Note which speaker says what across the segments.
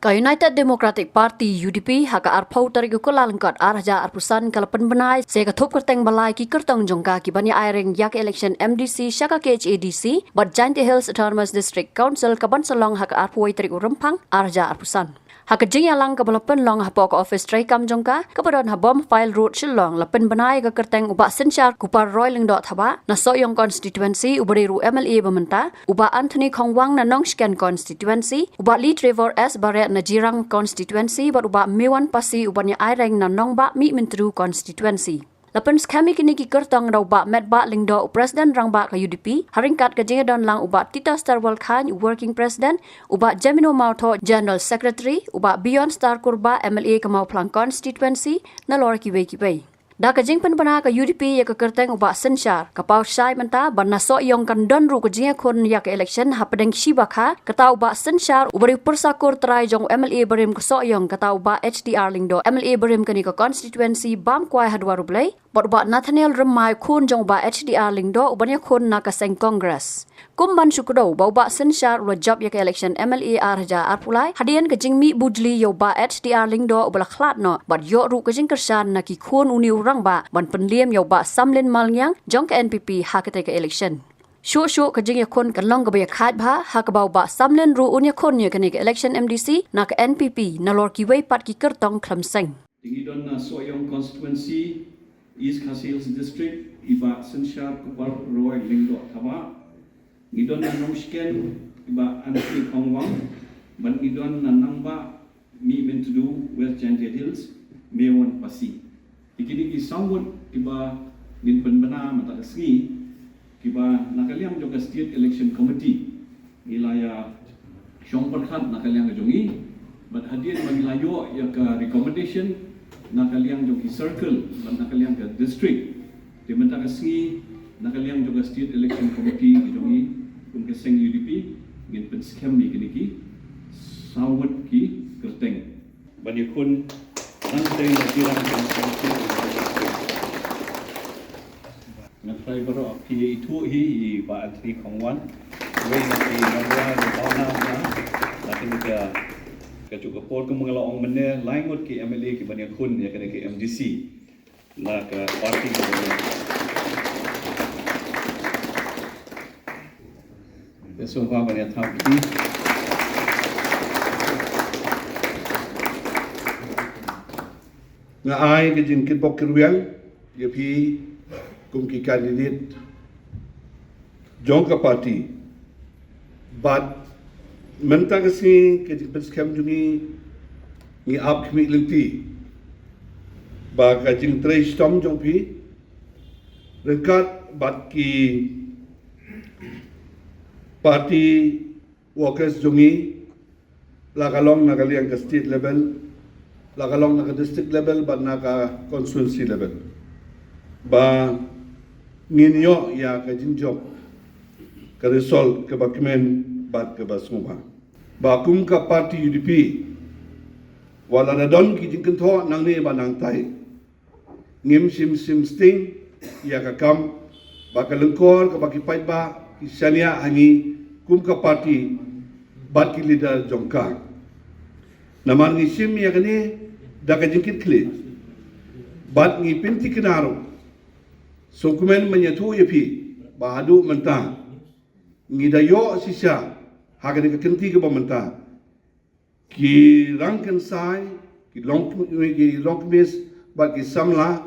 Speaker 1: Ka United Democratic Party UDP haka arpau tarik ukula lengkot arja arpusan kalapan benai se kathop kerteng balai ki kertong jongka ki bani airing yak election MDC shaka KHADC but Giant Hills Autonomous District Council kaban salong haka arpuai tarik urempang arja arpusan. Haka jing yalang kabalapan long hapok office tray kam jongka kabaron habom file road shilong lapen benai ka kerteng ubak sensyar kupar roy lengdot haba na soyong constituency ubariru MLA bamenta ubak Anthony Kongwang na Nongscan constituency ubak Lee Trevor S Barret na Jirang constituency bat ubak Mewan Pasi ubaknya aireng na Nongba Mi Mintru constituency. Lapan skami kini ki kertong da ubak medba lingdo Presiden rangba ka UDP haringkat ka jingadon lang ubak Tita Starwell Khan working president ubak Jamino Mautho general secretary ubak Beyond Star Kurba MLA Kamau Plang constituency na lor ki wei. Da ka jing penbana ka UDP ya ka kerteng ubak sensyar ka pau syai menta ban na so yong kan don ru ka jinga kon ya ka election hapadeng shibakha kata ubak sensyar ubari persakur trai jong MLA berim ka so yong kata ubak HDR lingdo MLA berim kani ka constituency bam kwai hadwaru blai bot ubak Nathaniel Remai kun jong ubak HDR lingdo ubanya kun na ka seng congress kumban syukro ba ubak sensyar ro job ya ka election MLA arja arpulai hadian ka jing mi budli yo ba HDR lingdo ubala khlat no bat yo ru ka jing kersan na ki kun uniu rang ba ban penliam yo ba samlin malngyang jong ka NPP hakate ka election shu ka jing ya kun kan long ka ba khat ba hakabau ba samlin ru unya kun ya ka ni ka election MDC na ka NPP na lor ki wei pat ki kertong klamseng
Speaker 2: tingidon na soyong constituency East Khasils district iba sensyar kupar roy lingdo thaba ngidon na Nongscan iba Anthony Kongwang ban ngidon na Nangba Mi Mintru West Giant Hills Mewan Pasi ikini ki sambut iba nin penbena mata kesni kiba nakaliam juga state election committee nilaya syong perkhat nakaliam jongi bat hadian magilayo ya ka recommendation nakaliam jogi circle bat nakaliam ka district di mata kesni nakaliam juga state election committee jongi kun keseng UDP ngin pen scam ni kini ki sambut ki kerteng ban yakun nanti nakirang ngatrai baro api itu hi ba Anthony Kongwan wei nati nangwa di tauna na lakin ka juga por ko mangala ong mene laingot ki MLA ki banya kun ya kene ki MDC la ka party ko beso ba banya thapi
Speaker 3: nga ai ke jin kit bok kirwel ye phi kum ki candidate jongka party but menta kasi ke jin pes kem jungi ni ap khmi lenti ba ka jin tre stom jong phi rekat bat ki party workers jungi la kalong na kaliang ka state level lakalong naka district level ba naka constituency level ba nginyo ya ka jinjok ka result ka bakmen bat ka basmuba ba kum ka party UDP wala na don ki jinkin tho nang ni ba nang tai ngim sim sting ya ka kam ba ka lengkor ka baki pait ba ki sania hangi kum ka party bat ki leader jongka naman ni sim ya kani daka jingkit kli bat ngi pinti kinaro so kumen menyatu yepi bahadu menta ngi dayo sisa hagani ka kenti ka bamenta ki rangkan sai ki longmis bat ki samla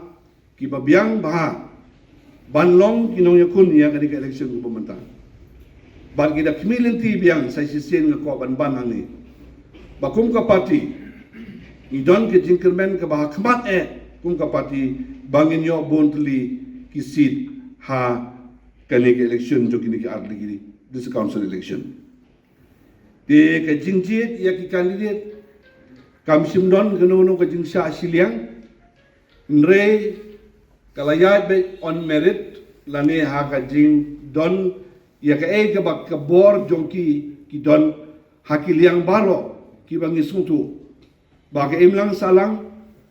Speaker 3: ki babiang baha banlong kinong yakun ya kani ka election ka bamenta bat ki da kimilenti biang sai sisen nga ko ban hangi bakum ka party idon ke jinkermen ke bah khmat kum ka party bangin yo bontli ki seat ha kani ke election jo kini ke arli giri this council election de ke jingjit ya ki candidate kam simdon geno ke jingsha siliang nre kalaya be on merit lane ha ka jing don ya ke ke bak ke bor jongki ki don hakiliang baro ki bangi sungtu baga imlang salang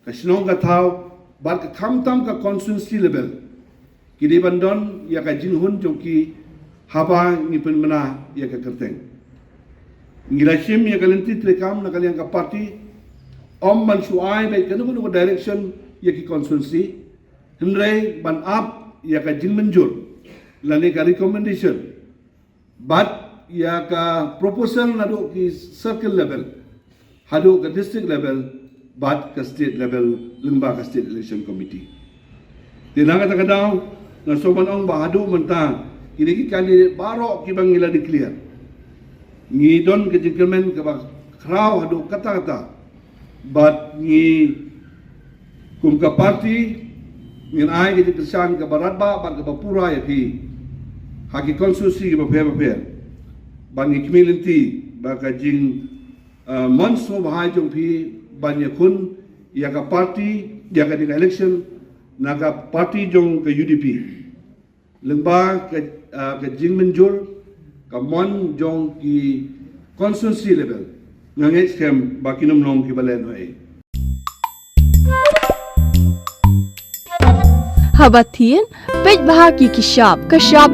Speaker 3: ka sinong ka thaw bat ka khamtam ka constituency level kidi bandon ya ka jinghun jongki haba ni penmana ya ka kerteng Ngilashim ya kalenti trekam na kaliang ka party om man suai bai kanu kanu direction ya ki constituency henry ban up ya ka jing menjur lani ka recommendation but ya ka proposal nadu ki circle level hadu ka district level but ka state level lemba ka state election committee tinanga ta kadaw na soman ong bahadu mentang ini ki candidate baro ki bangila declare ni don ke gentleman ke ba kraw hadu kata-kata but ni kum ka party ngin ai ke kesan ke barat ba ban ke bapura ya ki haki konstitusi ke ba ban ni community ba ka jing monso bahai jong pi ban ya kun ya ka party ya ka ding election na ka party jong ke UDP lemba ke jing menjur ka mon jong ki constituency level ngangai scam bakinum long ki balen hoy
Speaker 4: Habatin pej bahagi ki shop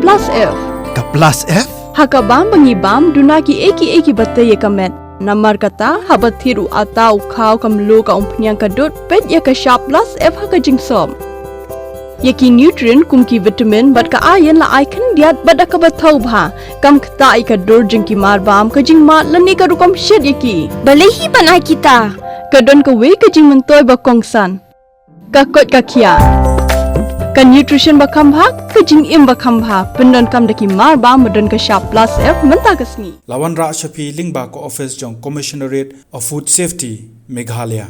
Speaker 4: plus F
Speaker 5: Ka plus F?
Speaker 4: hakabam bangibam dunaki eki batay kamet namar kata habathiru atau khaw kamlu ka umpnyang kadut pej ya ka shop plus F haka jingsom Yaki nutrient kumki vitamin bat ka ayan la icon diat bada ka bathau bha kam kta ika dur jingki marbam ka jingma lani ka rukam shed yaki balehi banai kita kadon ka we ka jing mentoy ba kongsan ka kot ka kia ka nutrition ba khambha ka jing im ba khambha pendon kam daki marbam medon ka sharp plus F menta kasni
Speaker 5: Lawan Ra Shafi Lingba ko office jong Commissionerate of Food Safety Meghalaya